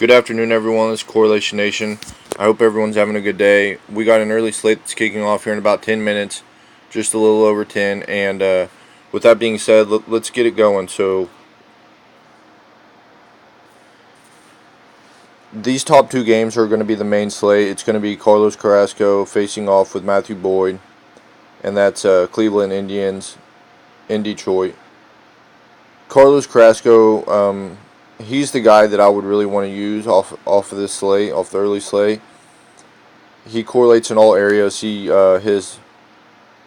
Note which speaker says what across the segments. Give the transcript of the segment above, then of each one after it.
Speaker 1: Good afternoon, everyone. This is CorrelatioNation. I hope everyone's having a good day. We got an early slate that's kicking off here in about 10 minutes, just a little over 10. And with that being said, let's get it going. So these top two games are going to be the main slate. It's going to be Carlos Carrasco facing off with Matthew Boyd, and that's Cleveland Indians in Detroit. Carlos Carrasco, he's the guy that I would really want to use off of this slate, off the early slate. He correlates in all areas. His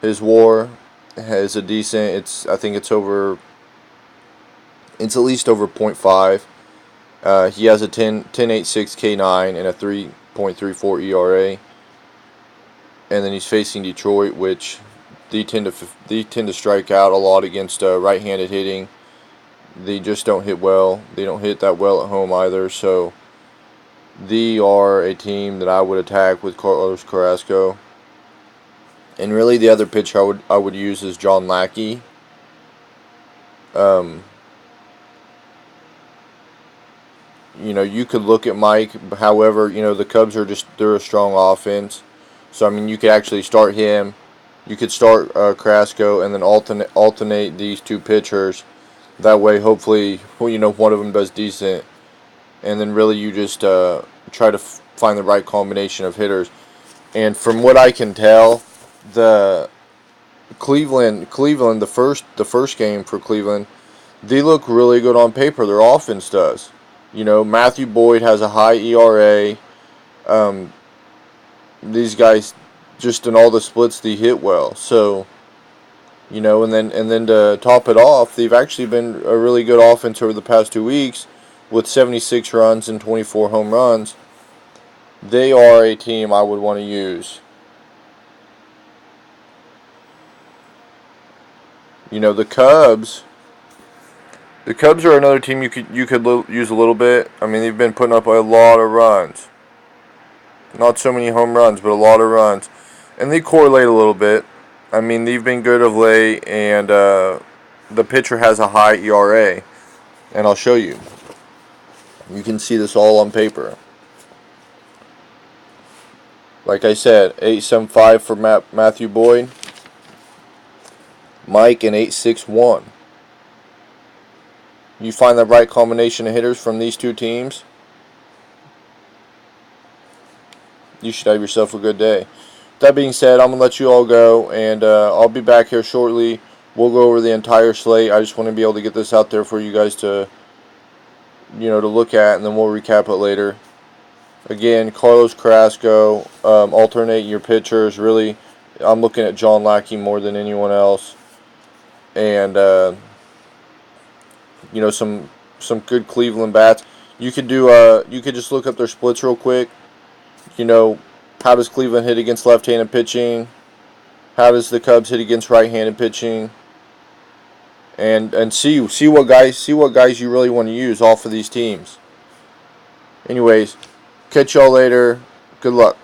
Speaker 1: WAR has a decent. I think it's over. It's at least over 0.5. He has a 10.86 K9 and a 3.34 ERA. And then he's facing Detroit, which they tend to strike out a lot against right-handed hitting. They just don't hit well. They don't hit that well at home either. So they are a team that I would attack with Carlos Carrasco. And really, the other pitcher I would use is John Lackey. You could look at Mike. However, the Cubs they're a strong offense. So I mean, you could actually start him. You could start Carrasco and then alternate these two pitchers. That way, hopefully, one of them does decent. And then really you just try to find the right combination of hitters. And from what I can tell, the Cleveland, the first game for Cleveland, they look really good on paper. Their offense does. Matthew Boyd has a high ERA. These guys, just in all the splits, they hit well. So, and then to top it off, they've actually been a really good offense over the past 2 weeks with 76 runs and 24 home runs. They are a team I would want to use. The Cubs. The Cubs are another team you could use a little bit. I mean, they've been putting up a lot of runs. Not so many home runs, but a lot of runs. And they correlate a little bit. I mean, they've been good of late, and the pitcher has a high ERA. And I'll show you. You can see this all on paper. Like I said, 8.75 for Matthew Boyd. Mike, and 8.61. You find the right combination of hitters from these two teams, you should have yourself a good day. That being said, I'm going to let you all go, and I'll be back here shortly. We'll go over the entire slate. I just want to be able to get this out there for you guys to look at, and then we'll recap it later. Again, Carlos Carrasco, alternate your pitchers. Really, I'm looking at John Lackey more than anyone else. And, some good Cleveland bats. You could just look up their splits real quick. How does Cleveland hit against left-handed pitching? How does the Cubs hit against right-handed pitching? And see what guys you really want to use off of these teams. Anyways, catch y'all later. Good luck.